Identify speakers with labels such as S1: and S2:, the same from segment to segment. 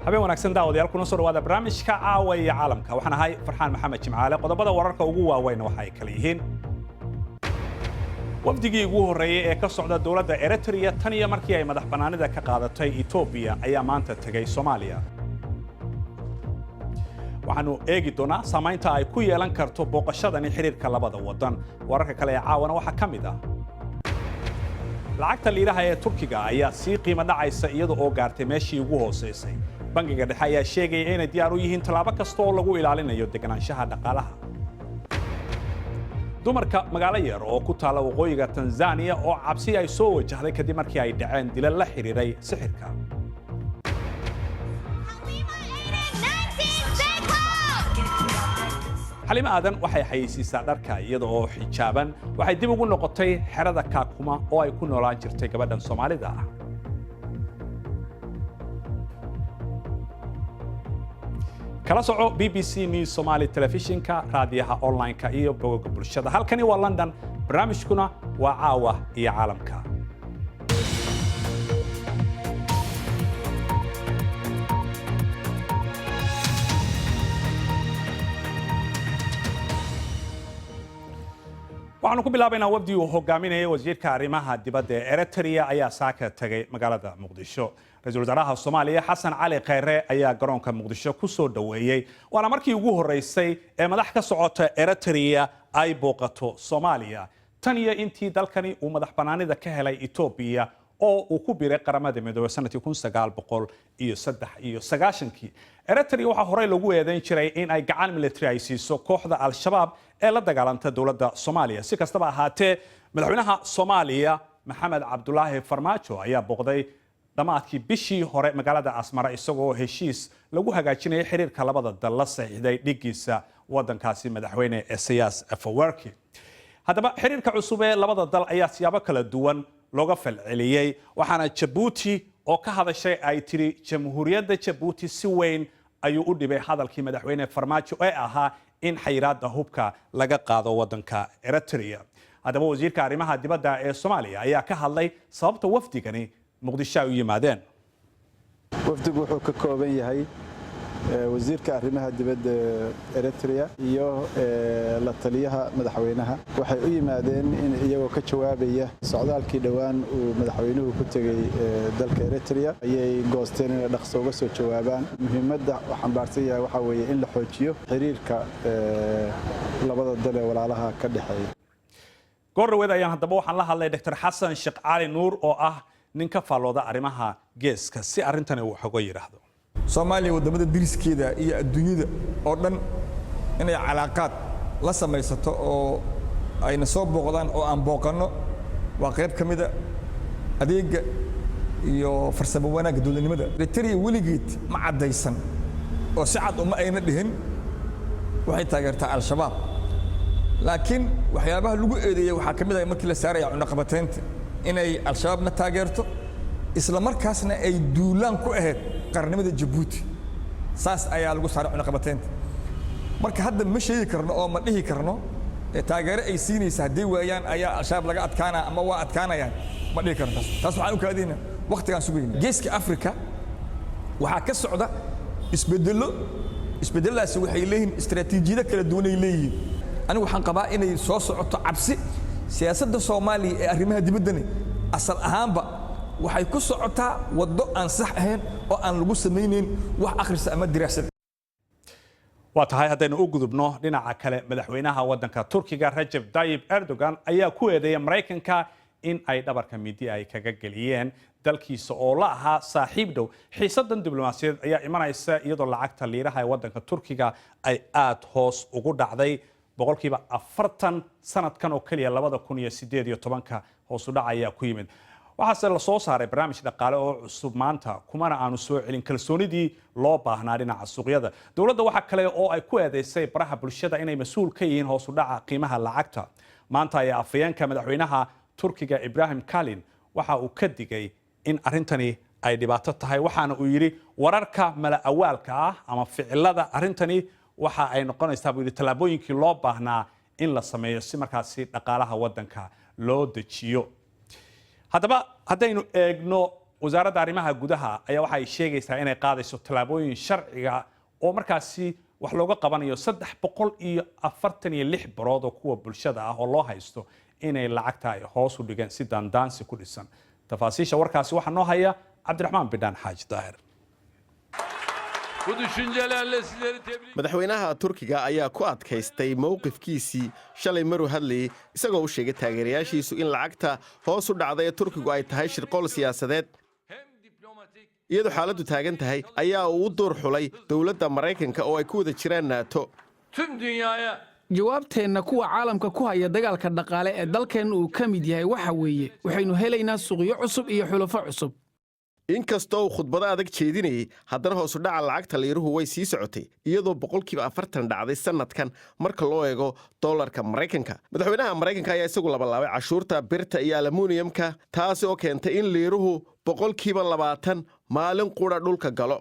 S1: habeen wanaagsan daawadayaal kuna soo dhawaada barnaamijka caawa iyo caalamka waxaan ahay Farxaan Maxamed Jimcaale qodobada wararka ugu waaweyn waxa ay kala yihiin wafdigii ugu horeeyay ee ka socda dawladda Eritrea tan iyo markii ay madax banaanida ka qaadatay Ethiopia ayaa maanta tagay Soomaaliya waxaanu eegi doonaa saamaynta ay ku yeelan karto booqashadani xiriirka labada wadan wararka kale ee caawana waxa kamid ah lacagta liiraha ee Turkiga ayaa si qiimo dhacaysa iyadoo oo gaartay meeshii ugu hooseysay bangiga dhexe ayaa sheegay inay diyaar u yihiin talaabo kasta oo lagu ilaalinayo deganaanshaha dhaqaalaha dumarka magaalo yar oo ku taala waqooyiga Tanzania oo cabsi ay soo wajahday kadib markii ay dhaceen dilal la xiriiray sixirka Halima Aadan waxay xayeysiisaa dharka iyada oo xijaaban waxay dib ugu noqotay xerada Kaakuma oo ay ku noolaan jirtay gabadhan Soomaalida ah kala soco BBC News Somali Television-ka raadiyaha online-ka iyo bogga bulshada halkani waa London barnaamijkuna waa caawa iyo caalamka waxaanu ku bilaabaynaa wafdi uu hogaaminayay wasiirka arrimaha dibadda ee Eritrea ayaa saaka tagay magaalada Muqdisho ra'iisul wasaaraha Soomaaliya Xasan Cali Khayre ayaa garoonka Muqdisho ku soo dhaweeyay waana markii ugu horeysay ee madax ka socota Eritrea ay booqato Soomaaliya tan iyo intii dalkani uu madax banaanida ka helay Ethiopia oo uu ku biiray qaramada midoobay sanadkii 1993 Eritrea waxa hore lagu eedeyn jiray in ay gacan military ay siiso kooxda Al-Shabaab ee la dagaalanta dawladda Soomaaliya si kastaba ahaatee madaxweynaha Soomaaliya Maxamed Cabdullaahi Farmaajo ayaa booqday dhamaadkii bishii hore magaalada Asmara isagoo heshiis lagu hagaajinayay xiriirka labada dal la saxiixday dhigiisa wadankaasi madaxweyne Isaias Afwerki haddaba xiriirka cusub ee labada dal ayaa siyaabo kala duwan looga falceliyay waxaana Djibouti oo ka hadashay ay tiri jamhuuriyadda Djibouti si weyn ayuu u dhibay hadalkii madaxweyne Farmaajo ee ahaa in xayiraadda hubka laga qaado wadanka Eritrea haddaba wasiirka arrimaha dibadda ee Soomaaliya ayaa ka hadlay sababta wafdigani Muqdisho ay u yimaadeen
S2: wafdigu wuxuu ka kooban yahay wasiirka arrimaha dibadda Eritrea iyo la taliyaha madaxweynaha waxay u yimaadeen in iyagoo ka jawaabaya socdaalkii dhawaan uu madaxweynuhu ku tagay dalka Eritrea ayay goosteen inay dhaqso uga soo jawaabaan muhiimadda waxaan baarsan yahay waxa weeye in la xoojiyo xiriirka labada dal ee walaalaha ka dhaxeeya
S1: goorweed ayaan haddaba waxaan la hadlay Dr. Xasan Sheekh Cali Nuur oo ah nin ka faalooda arrimaha geeska si arintani uu xogo yiraahdo
S3: Soomaaliya wadamada diriskeeda iyo adduunyada oo dhan inay calaaqaad la samaysato oo ayna soo booqdaan oo aan booqano waa qayb kamid ah adeega iyo farsamo wanaagga dawladnimada Eritrea weligeed ma cadaysan oo si cad uma ayna dhihin waxay taageertaa Al-Shabaab laakiin waxyaabaha lagu eedeeyay waxa kamid ah markii la saaray cunaqabateynta inay Al-Shabaabna taageerto isla markaasna ay duulaan ku ahayd qarnimada Djibouti saas ayaa lagu saaray cunaqabateynta marka hadda ma sheegi karno oo ma dhihi karno taageero ay siinaysa hadii waayaan ayaa Al-Shabaab laga adkaana ama waa adkaanayaan ma dhihi karno taas waxaan u kaadina waqtigan sugayna geeska Afrika waxa ka socda isbedelaasi waxay leeyihiin istiraatiijiyada kala duwan ay leeyihiin anigu waxaan qabaa inay soo socoto cabsi siyaasadda Soomaaliya ee arrimaha dibadda asal ahaanba waxay ku socotaa wado aan sax ahayn oo aan lagu sameeyeen wax akhris ama diraasad
S1: waa tahay haddaynu u gudubno dhinaca kale madaxweynaha wadanka Turkiga Recep Tayyip Erdogan ayaa ku eedeeyay Mareykanka in ay dhabarka midi ay kaga galiyeen dalkiisa oo la ahaa saaxiib dhow xiisadan diblomaasiyadeed ayaa imanaysa iyadoo lacagta liiraha ee wadanka Turkiga ay aad hoos ugu dhacday boqolkiiba 40 sanadkan oo kaliya 2018 hoos u dhac ayaa ku yimid waxaase la soo saaray barnaamij dhaqaale oo cusub maanta kumana aanu soo celin kalsoonidii loo baahnaa dhinaca suuqyada dawladda waxa kale oo ay ku eedeysay baraha bulshada inay mas'uul ka yihiin hoos u dhaca qiimaha lacagta maanta ayaa afayeenka madaxweynaha Turkiga Ibrahim Kalin waxa uu ka digay in arintani ay dhibaato tahay waxaana uu yiri wararka mala awaalka ah ama ficilada arintani waxa ay noqonaysaa buu yiri talaabooyinkii loo baahnaa in la sameeyo si markaasi dhaqaalaha wadanka loo dejiyo haddaba haddaynu eegno wasaaradda arrimaha gudaha ayaa waxay sheegaysaa inay qaadayso tallaabooyin sharciga oo markaasi wax looga qabanayo 346 barood oo kuwa bulshada ah oo loo haysto inay lacagta ay hoos u dhigeen si dandaansi ku dhisan tafaasiisha warkaasi waxaa noo haya cabdiraxmaan bidhaan xaaji daahir
S4: madaxweynaha Turkiga ayaa ku adkaystay mowqifkiisii shalay maruu hadlayay isagoo u sheegay taageerayaashiisu in lacagta hoos u dhacday ee Turkigu ay tahay shirqool siyaasadeed iyadoo xaaladdu taagan tahay ayaa uu u door xulay dowladda Mareykanka oo ay ku wada jiraan NATO
S5: jawaabteenna kuwa caalamka ku haya dagaalka dhaqaale ee dalkeenna uu ka mid yahay waxa weeye waxaynu helaynaa suuqyo cusub iyo xulufo cusub
S4: inkastoo khudbado adag jeedinayay haddana hoos u dhaca lacagta liiruhu way sii socotay iyadoo 40% dhacday sanadkan marka loo eego dollarka Mareykanka madaxweynaha Mareykanka ayaa isagu labalaabay cashuurta birta iyo aluminiyumka taas oo keentay in liiruhu 20% maalin qura dhulka galo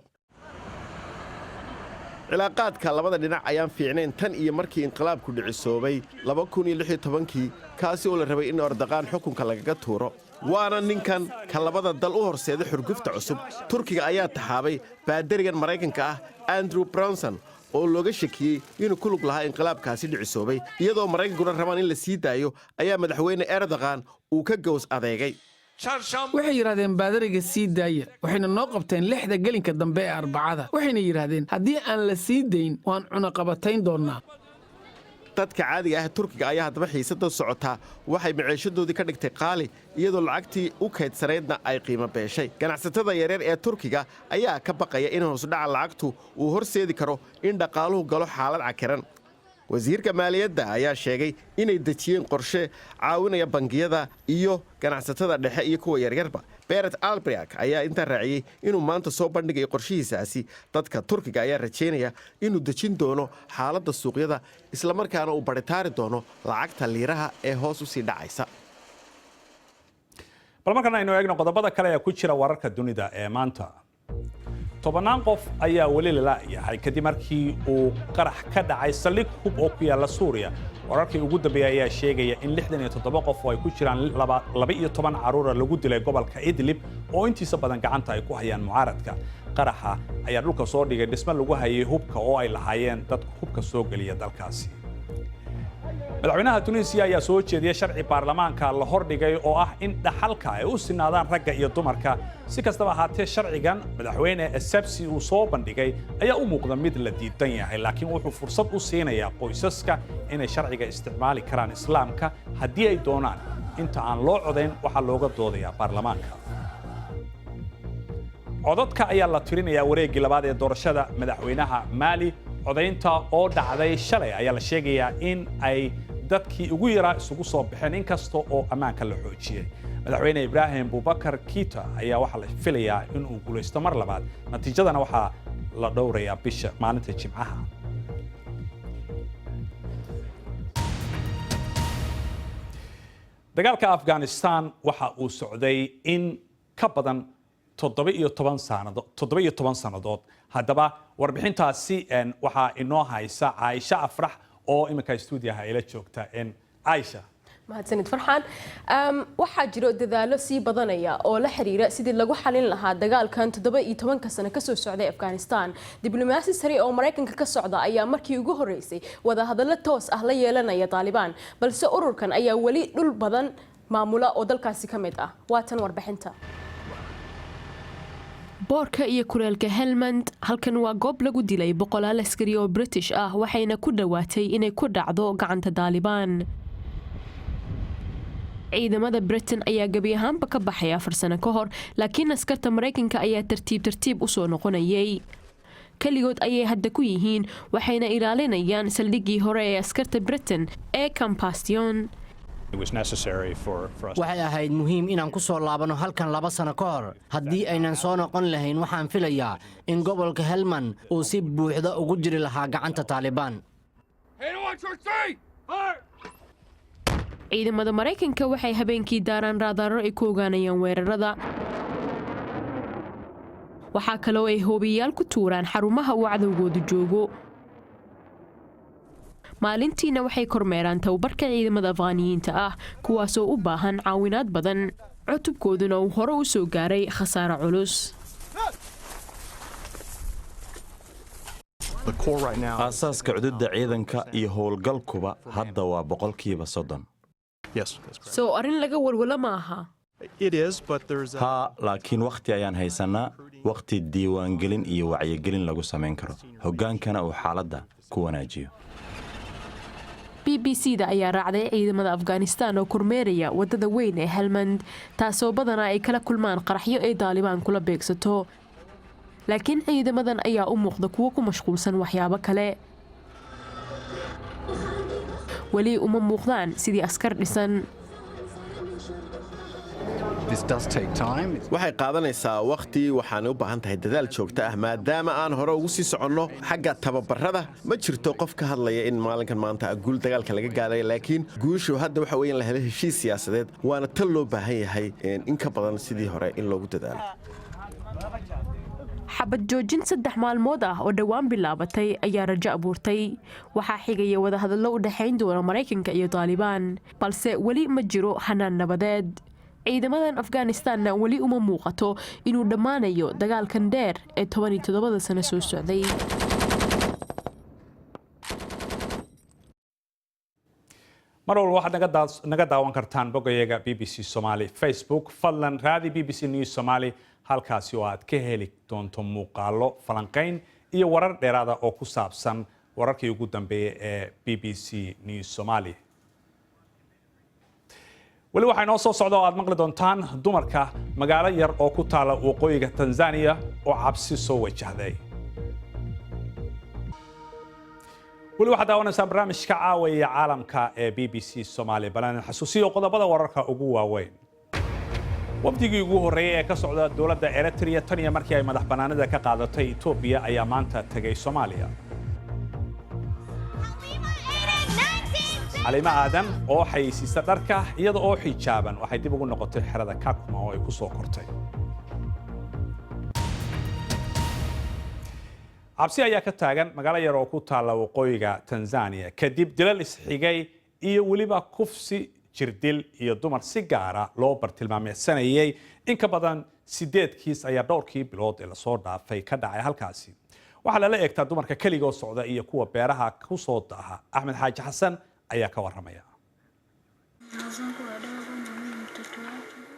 S4: cilaaqaadka labada dhinac ayaan fiicnayn tan iyo markii inqilaabku dhicisoobay 2016 kaasi oo la rabay in Erdogan xukunka lagaga tuuro waana ninkan ka labada dal u horseeday xurgufta cusub Turkiga ayaa taxaabay baadarigan Mareykanka ah Andrew Brunson oo looga shakiyay inuu ku lug lahaa inqilaabkaasi dhicisoobay iyadoo Mareykankuna rabaan in la sii daayo ayaa madaxweyne Erdogan uu ka goos adeegay
S5: waxay yiraahdeen baadariga sii daaya waxayna noo qabteen 6da gelinka dambe ee Arbacada waxayna yiraahdeen haddii aan la sii dayn waan cunaqabatayn doonaa
S4: dadka caadiga ah Turkiga ayaa hadaba xiisada socota waxay maciishadoodii ka dhigtay qaali iyadoo lacagtii u kaydsaneedna ay qiimo beeshay ganacsatada yaryar ee Turkiga ayaa ka baqaya in hoos u dhaca lacagtu uu horseedi karo in dhaqaaluhu galo xaalad cakiran wasiirka maaliyadda ayaa sheegay inay dejiyeen qorshe caawinaya bangiyada iyo ganacsatada dhexe iyo kuwa yaryarba Berat Albayrak ayaa inta raaciyay inuu maanta soo bandhigay qorshihiisaasi dadka Turkiga ayaa rajeynaya inuu dejin doono xaaladda suuqyada isla markaana uu baritaari doono lacagta liiraha ee hoos u sii dhacaysa
S1: bal markaan aynu eegno qodobada kale ee ku jira wararka dunida ee maanta tobanaan qof ayaa weli la yahay kadib markii uu qarax ka dhacay saldhig hub oo ku yaala Suuriya wararkii ugu dambeeyay ayaa sheegaya in 67 qof oo ay ku jiraan 12 caruur lagu dilay gobolka Idlib oo intiisa badan gacanta ay ku hayaan mucaaradka qaraxa ayaa dhulka soo dhigay dhisme lagu hayay hubka oo ay lahaayeen dad hubka soo galiya dalkaasi madaxweynaha Tunisia ayaa soo jeediyay sharci baarlamaanka la hordhigay oo ah in dhaxalka ay u sinaadaan ragga iyo dumarka si kastaba ahaatee sharcigan madaxweyne Essebsi uu soo bandhigay ayaa u muuqda mid la diidan yahay laakiin wuxuu fursad u siinayaa qoysaska inay sharciga isticmaali karaan islaamka haddii ay doonaan inta aan loo codayn waxa looga doodayaa baarlamaanka codadka ayaa la tirinayaa wareegii labaad ee doorashada madaxweynaha Mali codaynta oo dhacday shalay ayaa la sheegayaa in ay dadkii ugu yaraa isugu soo baxeen inkasta oo ammaanka la xoojiyay madaxweyne Ibrahim Boubacar Keita ayaa waxa la filayaa in uu guuleysto mar labaad natiijadana waxa la dhowrayaa bisha maalinta Jimcaha dagaalka Afghanistan waxa uu socday in ka badan 17 sanadood haddaba warbixintaasi waxa inoo haysa Aisha Afrax oo imika stuudiyaha ila joogta Aisha
S6: mahadsanid farxaan waxaa jiro dadaalo sii badanaya oo la xiriira sidii lagu xalin lahaa dagaalkan 17 sano ka soo socday Afghanistan diblomaasi sare oo Mareykanka ka socda ayaa markii ugu horeysay wada hadallo toos ah la yeelanaya Taliban balse ururkan ayaa wali dhul badan maamula oo dalkaasi ka mid ah waatan warbixinta
S7: boorka iyo kuleelka Helmand halkan waa goob lagu dilay boqolaal askari oo British ah waxayna ku dhawaatay inay ku dhacdo gacanta Taliban ciidamada Britain ayaa gabi ahaanba ka baxay 4 sano ka hor laakiin askarta Mareykanka ayaa tartiib u soo noqonayay kaligood ayay hadda ku yihiin waxayna ilaalinayaan saldhiggii hore ee askarta Britain ee Compassion
S8: waxay ahayd muhiim inaan ku soo laabano halkan 2 sano ka hor haddii aynan soo noqon lahayn waxaan filayaa in gobolka Helmand uu si buuxda ugu jiri lahaa gacanta Taliban
S7: ciidamada Mareykanka waxay habeenkii daaraan raadaaro ay ku ogaanayaan weerarada waxa kale oo ay hoobiyaal ku tuuraan xarumaha uu cadawgoodu joogo maalintiina waxay kormeeraan tababarka ciidamada Afgaaniyiinta ah kuwaas oo u baahan caawinaad badan cutubkooduna uu hore u soo gaaray khasaare culus.
S9: aasaaska cududda ciidanka iyo howlgalkuba hadda waa 30%.
S7: soo arrin laga walwala ma aha.
S9: haa laakiin wakhti ayaan haysanaa wakhti diiwaangelin iyo wacyigelin lagu samayn karo hoggaankana uu xaaladda ku wanaajiyo.
S7: BBC-da ayaa raacday ciidamada Afghanistan oo kormeeraya wadada weyn ee Helmand taasoo badanaa ay kala kulmaan qaraxyo ay Taliban kula beegsato. laakiin ciidamadan ayaa u muuqda kuwo ku mashquulsan waxyaabo kale. weli uma muuqdaan sidii askar dhisan.
S4: waxay qaadanaysaa wakhti waxaanay u baahan tahay dadaal joogto ah maadaama aan hore ugu sii soconno xagga tababarada ma jirto qof ka hadlaya in maalinkan maanta guul dagaalka laga gaaray laakiin guushu hadda waxa weeye in la helo heshiis siyaasadeed waana tan loo baahan yahay in ka badan sidii hore in loogu dadaalo.
S7: xabad joojin 3 maalmood ah oo dhawaan bilaabatay ayaa rajo abuurtay. waxaa xigaya wadahadallo u dhaxayn doona Mareykanka iyo Taliban balse weli ma jiro hanaan nabadeed. ciidamadan Afghanistanna weli uma muuqato inuu dhammaanayo dagaalkan dheer ee 17 sano soo socday.
S1: mar walba waxaad naga daawan kartaan boggayaga BBC Somali Facebook fadlan raadi BBC News Somali halkaasi oo aad ka heli doonto muuqaallo falanqayn iyo warar dheeraada oo ku saabsan wararkii ugu dambeeyay ee BBC News Somali. weli waxay noo soo socda oo aad maqli doontaan dumarka magaalo yar oo ku taala waqooyiga Tanzania oo cabsi soo wajahday. weli waxaad daawanaysaa barnaamijka caawiya caalamka ee BBC Somali balan xasuusiyo qodobada wararka ugu waaweyn. wafdigii ugu horeeyay ee ka socda dowladda Eritrea tan iyo markii ay madax banaanida ka qaadatay Ethiopia ayaa maanta tagay Soomaaliya. Halima Aadan oo xayisiisa dharka iyada oo xijaaban waxay dib ugu noqotay xerada Kakuma oo ay ku soo kortay. cabsi ayaa ka taagan magaalo yar oo ku taala waqooyiga Tanzania kadib dilal isxigay iyo waliba kufsi jirdil iyo dumar si gaara loo bartilmaameedsanayay in ka badan 8 kiis ayaa dhowrkii bilood ee la soo dhaafay ka dhacay halkaasi. waxa la eegtaa dumarka kaliya oo socda iyo kuwa beeraha ku soo daaha. Axmed Xaaji Xasan ayaa ka waramaya.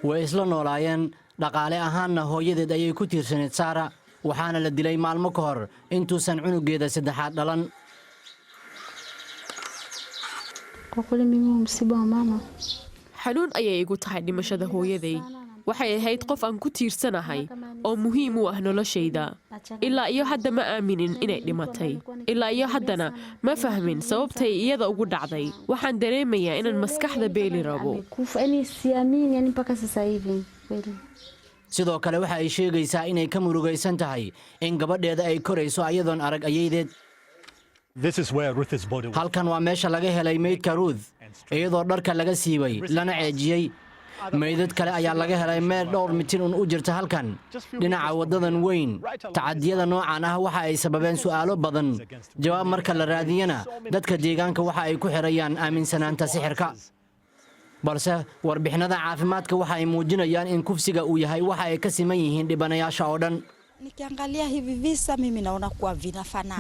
S8: way isla noolaayeen dhaqaale ahaanna hooyadeed ayay ku tiirsaneed Saara waxaana la dilay maalmo ka hor intuusan cunugeeda saddexaad dhalan.
S7: xanuun ayay igu tahay dhimashada hooyaday. waxay ahayd qof aan ku tiirsanahay oo muhiim u ah noloshayda. ilaa iyo hadda ma aaminin inay dhimatay. ilaa iyo haddana ma fahmin sababtay iyada ugu dhacday. waxaan dareemayaa inaan maskaxda beeli rabo.
S8: sidoo kale waxa ay sheegaysaa inay ka murugaysan tahay in gabadheeda ay korayso ayadoon arag ayaydeed. halkan waa meesha laga helay meydka Ruth iyadoo dharka laga siibay lana ceejiyey. meydad kale ayaa laga helay meel dhowr mitir u jirta halkan dhinaca wadadan weyn. tacadiyada noocan ah waxa ay sababeen su'aalo badan. jawaab marka la raadiyana dadka deegaanka waxa ay ku xirayaan aaminsanaanta sixirka. balse warbixinada caafimaadka waxa ay muujinayaan in kufsiga uu yahay waxa ay ka siman yihiin dhibanayaasha oo dhan.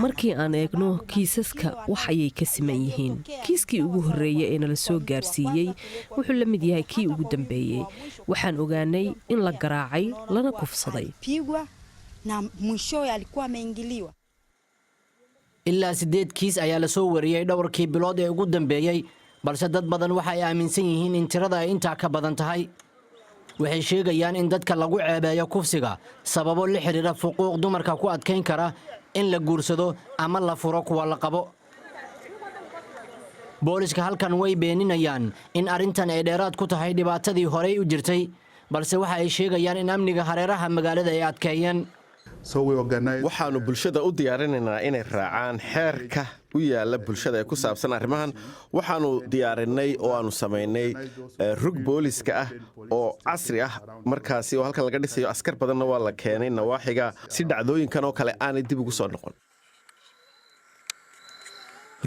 S10: markii aan eegno kiisaska wax ayay ka siman yihiin. kiiskii ugu horreeyay ee nala soo gaarsiiyey wuxuu la mid yahay kii ugu dambeeyey. waxaan ogaanay in la garaacay lana kufsaday.
S8: ilaa 8 kiis ayaa la soo wariyey dhowrkii bilood ee ugu dambeeyey balse dad badan waxa ay aaminsan yihiin in tirada ay intaa ka badan tahay. waxay sheegayaan in dadka lagu ceebeeyo kufsiga sababo la xiriira xuquuq dumarka ku adkayn kara in la guursado ama la furo kuwa la qabo. booliska halkan way beeninayaan in arrintan ay dheeraad ku tahay dhibaatadii horey u jirtay balse waxa ay sheegayaan in amniga hareeraha magaalada ay adkeeyeen.
S4: waxaanu bulshada u diyaarinaynaa inay raacaan xeerka u yaala bulshada ee ku saabsan arrimahan. waxaanu diyaarinay oo aanu samaynay rug booliska ah oo casri ah markaasi oo halkan laga dhisayo askar badanna waa la keenay nawaaxiga si dhacdooyinkan oo kale aanay dib ugu soo noqon.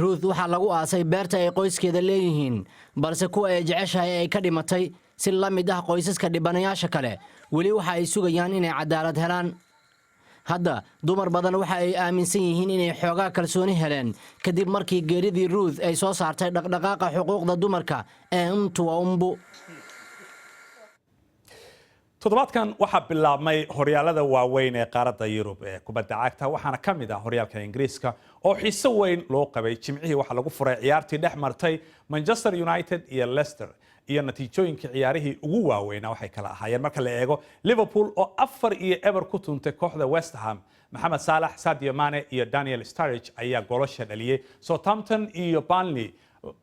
S8: Ruth waxaa lagu aasay beerta ay qoyskeeda leeyihiin balse kuwa ay jeceshahay ay ka dhimatay si la mid ah qoysaska dhibanayaasha kale weli waxa ay sugayaan inay cadaalad helaan hadda dumar badan waxa ay aaminsan yihiin inay xoogaa kalsooni heleen kadib markii geeridii Ruth ay soo saartay dhaqdhaqaaqa xuquuqda dumarka ee Mtwambu.
S1: toddobaadkan waxaa bilaabmay horyaalada waaweyn ee qaaradda Yurub ee kubadda cagta waxaana ka mid ah horyaalka Ingiriiska oo xiiso weyn loo qabay jimcihii waxa lagu furay ciyaartii dhex martay Manchester United iyo Leicester iyo natiijooyinka ciyaarihii ugu waaweynaa waxay kala ahaayeen marka la eego Liverpool oo 4-0 ku tuntay kooxda West Ham Mohamed Salah, Sadio Mane iyo Daniel Sturridge ayaa goolasha dhaliyay Southampton iyo Burnley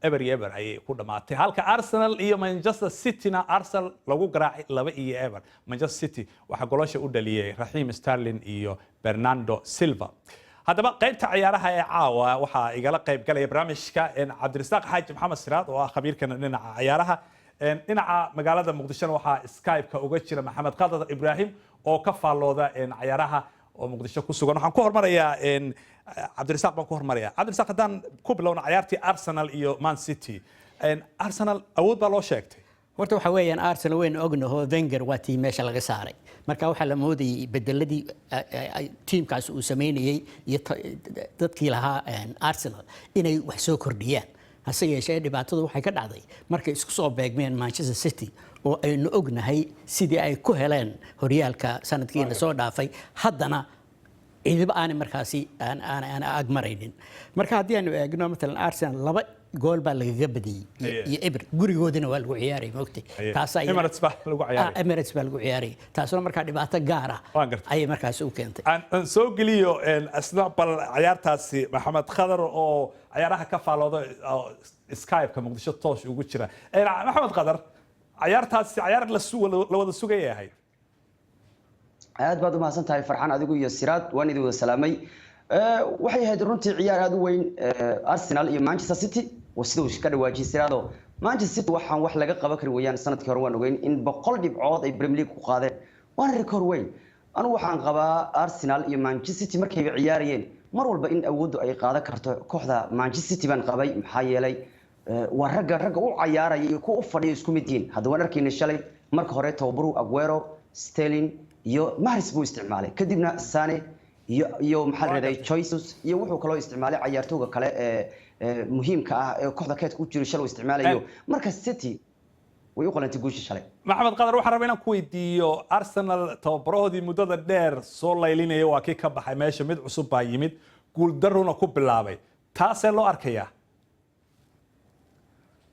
S1: ever ayay ku dhamaatay halka Arsenal iyo Manchester City-na Arsenal lagu garaacay 2-0 Manchester City waxa goolasha u dhaliyay Raheem Sterling iyo Bernardo Silva haddaba qaybta ciyaaraha ee caawa waxa igala qayb galaya barnaamijka Cabdirasaaq Xaaji Maxamed Siraad oo ah khabiirkan dhinaca ciyaaraha dhinaca magaalada Muqdisho waxa Skype-ka uga jira Maxamed Qadar Ibrahim oo ka faalooda ciyaaraha oo Muqdisho ku sugan waxaan ku hormarayaa Cabdirasaaq baan ku hormarayaa Cabdirasaaq haddaan ku bilowna ciyaartii Arsenal iyo Man City Arsenal awood baa loo sheegtay
S11: horta waxa weeyaan Arsenal weyn ognaho Wenger waa tii meesha laga saaray marka waxa la moodayay bedeladii teamkaas uu sameeyay iyo dadkii lahaa Arsenal inay wax soo kordhiyaan hase yeeshee dhibaatadu waxay ka dhacday markay isku soo beegmeen Manchester City oo aynu ognahay sidii ay ku heleen horyaalka sanadkiina soo dhaafay haddana ciidaba aan markaasi aan agmaraynin marka haddii aanu eegno mesela Arsenal 2 gool baa laga badiyay iyo Eber gurigoodana waa lagu ciyaaray moogtay taas ay Emirates baa lagu ciyaaray taasoo markaa dhibaato gaar ah ay markaas u keentay
S1: aan soo geliyo asnaabal ciyaartaasi Maxamed Khadar oo ciyaaraha ka faalooda Skype-ka Muqdisho toos ugu jira Maxamed Khadar ciyaartaasi ciyaar la wada sugayay
S12: aad baad u mahadsantahay Farxaan adigu iyo Siraad waan idin wada salaamay waxay ahayd runtii ciyaar aad u weyn Arsenal iyo Manchester City sidoo ka dhawaajiyay Siraado Manchester City waxaan wax laga qaban karin weeyaan sanadkii hore waan ogeyn in 100 dhibcood ay Premier League ku qaadeen waan record weyn anu waxaan qabaa Arsenal iyo Manchester City markay ciyaarayeen mar walba in awooddu ay qaadan karto kooxda Manchester City baan qabay maxaa yeelay waa ragga u ciyaaraya ku fadhiyo isku mid yihiin hadda waan arkaynay shalay marka hore tababaru Aguero Sterling iyo Mahrez buu isticmaalay kadibna Sane iyo maxaa la yiraahdaa choices iyo wuxuu kale isticmaalay ciyaartooyga kale ee muhiimka ah ee kooxda keedka ku jira shalay isticmaalayo marka City way u qalantay guusha shalay
S1: Maxamed Qadar waxaan rabaa inaan ku weydiiyo Arsenal tababarahoodii muddada dheer soo laylinaya waa kii ka baxay meesha mid cusub baa yimid guul darruna ku bilaabay taasee loo arkayaa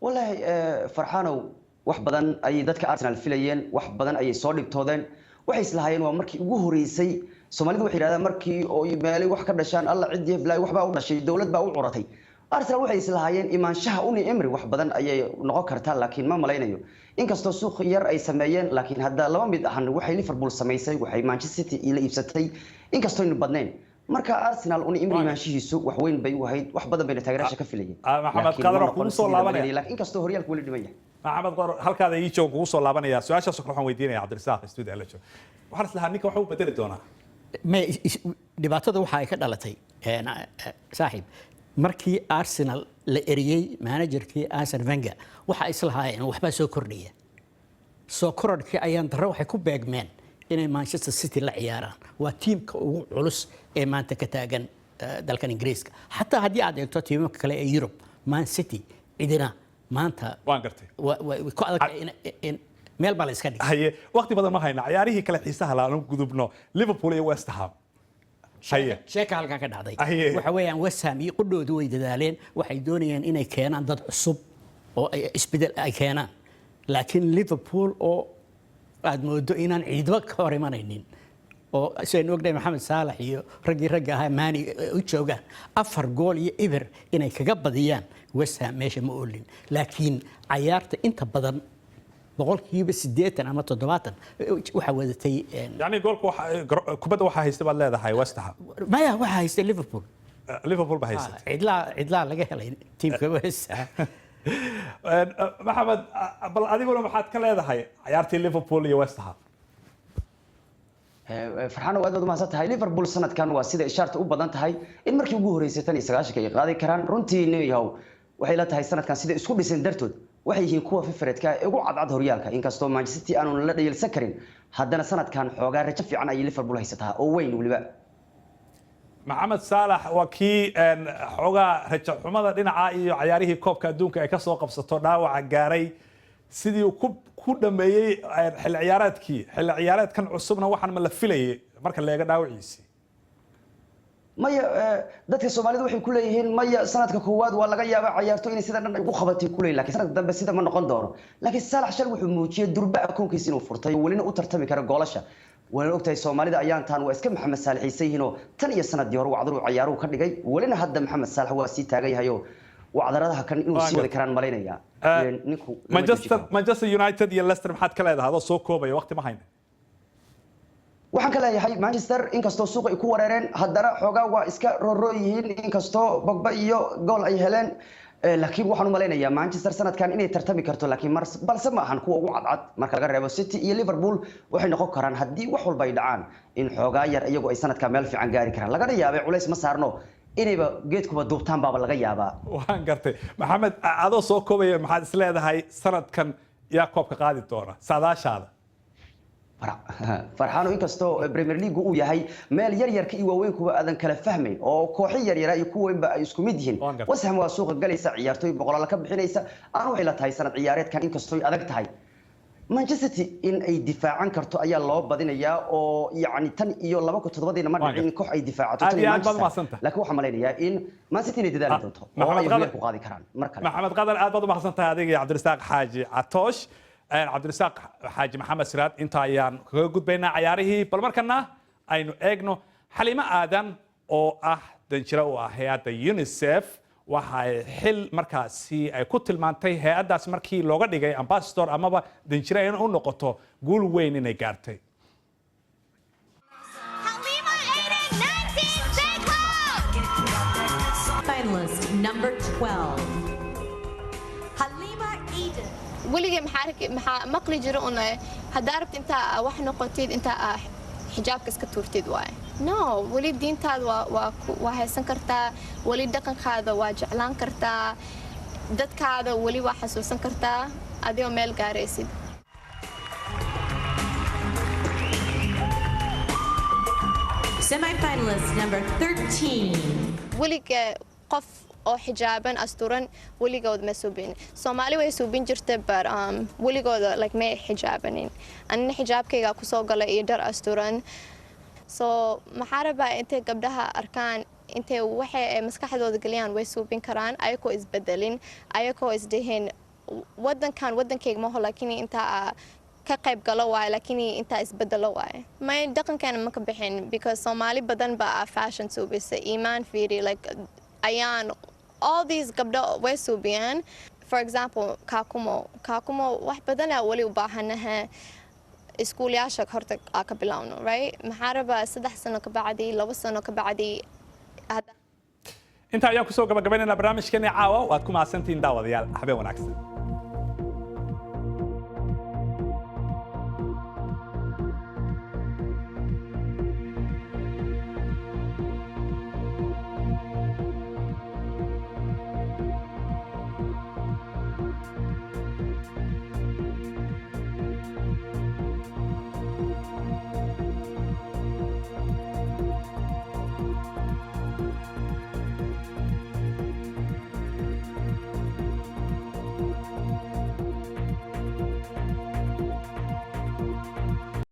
S12: wallahi Farxaanow wax badan ay dadka Arsenal filayeen wax badan ay soo dhibtoodeen waxay islahaayeen waa markii ugu horeysay Soomaalidu waxay yiraahdaan markii oo meelay wax ka dhashaan alla cidii bilaa wax baa u dhashay dawlad baa u curatay Arsenal waxay islahaayeen imaanshaha Unai Emery wax badan ayay noqon kartaa laakiin ma malaynayo inkastoo suuq yar ay sameeyeen laakiin hadda laba mid ahan waxay Liverpool sameysay waxay Manchester City ila iibsatay inkastoo inuu badnayn marka Arsenal Unai Emery imaanshihiisu wax weyn bay u ahayd wax badan bay taageerayaasha ka filayeen
S1: Maxamed Qadar ku soo laabanaya
S12: laakiin inkastoo horyaalku wali dhiman yahay
S1: Maxamed Qadar halkaada ii joog ku soo laabanaya su'aashaas waxaan weydiinayaa Cabdirasaaq studio la joogo waxaan islahaa ninka waxa uu bedeli doonaa
S11: dhibaatada waxa ay ka dhalatay saaxiib markii Arsenal la eriyay managerkii Arsene Wenger waxa islahaayeen waxba soo kordhiya soo korodhkii ayaan darro waxay ku beegmeen inay Manchester City la ciyaaraan waa tiimka ugu culus ee maanta ka taagan dalkan Ingiriiska xataa haddii aad eegto tiimka kale ee Europe Man City idina maanta
S1: waan gartay
S11: ku adag in meel baa la iska dhigay
S1: haye waqti badan ma hayna ciyaarihii kale xiisaha la aanu gudubno Liverpool iyo West Ham haye
S11: sheeka halka ka dhacday waxa weeyaan West Ham iyo qudhoodu way dadaaleen waxay doonayeen inay keenaan dad cusub oo isbedel ay keenaan laakiin Liverpool oo aad moodo inaan ciidba ka hor imanaynin oo seen ogday Mohamed Salah iyo ragga ahaa Mane u joogaan 4 gool iyo Eber inay kaga badiyaan West Ham meesha ma oolin laakiin ciyaarta inta badan boqolkiiba 80 ama 70 waxa wadatay
S1: yani goolku kubadda waxa haystay baad leedahay West Ham
S11: maya waxa haystay
S1: Liverpool ba haystay
S11: cidla laga helay tiimka West Ham
S1: Maxamed bal adiguna maxaad ka leedahay ciyaartii Liverpool iyo West Ham
S12: Farxaan aad baad u mahadsantahay Liverpool sanadkan waa sida ishaarta u badan tahay in markii ugu horeysay 9 ay qaadi karaan runtii neeyahow waxay la tahay sanadkan sida isku dhisan dartood waxay yihiin kuwa favourite-ka ugu cadcad horyaalka inkastoo Manchester City aanu la dhayalsan karin haddana sanadkan xoogaa rajo fiican ay Liverpool haysataa oo weyn waliba
S1: maxamed saalax waa kii xoogaa rajo xumada dhinaca iyo ciyaarihii koobka adduunka ay ka soo qabsato dhaawaca gaaray sidii uu ku dhameeyay xilli ciyaareedkan cusubna waxaan ma la filayay marka leega dhaawaciisii
S12: maya dadka Soomaalidu waxay ku leeyihiin maya sanadka koowaad waa laga yaabaa ciyaarto inay sida dhan ugu qabatay ku leeyahay laakiin sanadka dambe sida ma noqon doono laakiin Saalax shal wuxuu muujiyay durba akoonkiisa inuu furtay walina u tartami karo goolasha wala ogtahay Soomaalida ayaan taan waa iska Maxamed Saalax xiisayhino tan iyo sanadii hore wacdaru ciyaaruhu ka dhigay walina hadda Maxamed Saalax waa sii taagay hayo wacdaradaha kan inuu sii wadi karaan maleynaya ninku
S1: Manchester United iyo Leicester maxaad ka leedahay soo koobay waqti ma hayna
S12: waxaan ka leeyahay Manchester inkastoo suuqa ay ku wareereen haddana xoogaa waa iska roorooyihiin inkastoo Pogba iyo gool ay heleen laakiin waxaan u maleynayaa Manchester sanadkan inay tartami karto laakiin balse ma ahan kuwa ugu cadcad marka laga reebo City iyo Liverpool waxay noqon karaan haddii wax walba ay dhacaan in xoogaa yar iyagu ay sanadkan meel fiican gaari karaan laga yaabay culays ma saarno inayba geedkuba duubtaan baaba laga yaabaa
S1: waan gartay maxamed adoo soo koobaya maxaad is leedahay sanadkan yaa koobka qaadi doona saadaashaada
S12: farxaano inkastoo Premier League uu yahay meel yar yar ka iyo waaweyn kuwa aadan kala fahmay oo kooxo yar yar iyo kuwa weynba ay isku mid yihiin West Ham waa suuqa galaysa ciyaartoy boqolaal ka bixinaysa aan waxay la tahay sanad ciyaareedkan inkastoo ay adag tahay Manchester City in ay difaacan karto ayaa loo badinayaa oo yaani tan iyo 2007 ma dhicin koox ay difaacato tan Manchester laakiin waxa maleynayaa in Man City inay dadaali doonto oo ay ku qaadi karaan markale
S1: maxamed qadar aad baad u mahadsantahay adiga iyo Cabdirasaaq Xaaji Catoosh Cabdirasaaq Xaaji Maxamed Siraad inta ayaan kaga gudbaynaa ciyaarihii bal markana aynu eegno Xalima Aadan oo ah danjira u ah hay'adda UNICEF waxay xil markaasi ay ku tilmaantay hay'addaas markii looga dhigay ambassador amaba danjira in uu noqoto guul weyn inay gaartay
S13: Finalist number 12
S14: ولقي مقلي جرؤنا هداربت أنت وإحنا قلتيد أنت حجابك سكتورتيد واي no ولي دين تاد وهاي سنكرتا ولي دقن هذا واجعلان كرتا دتك هذا ولي واحد سنكرتا أديو ميل قاريسيد
S13: Semi-finalist number 13
S14: ولقي قف oo xijaaban asturan waligood ma suubin Soomaali way suubin jirtay bar waligood like ma xijaabanin anna xijaabkayga ku soo galay iyo dhar asturan so maxaraba intay gabdhaha arkaan intay waxay maskaxdooda galiyaan way suubin karaan ayagoo isbedelin ayagoo isdeheen wadankayga ma laakiin inta ka qayb galo waay laakiin inta isbedelo waay ma dhaqankan ma ka bixin because Soomaali badan ba fashion suubisa iimaan fiiri like ayaan all these gabdho way suubiyaan for example kaakumo wax badan wali u baahanahay iskuulayaasha horta ka bilowno right maxaa rabaa 3 sano ka bacdi 2 sano ka bacdi
S1: inta ayaan ku soo gabagabaynaynaa barnaamijkeena caawa waad ku mahadsantihiin daawadayaal habeen wanaagsan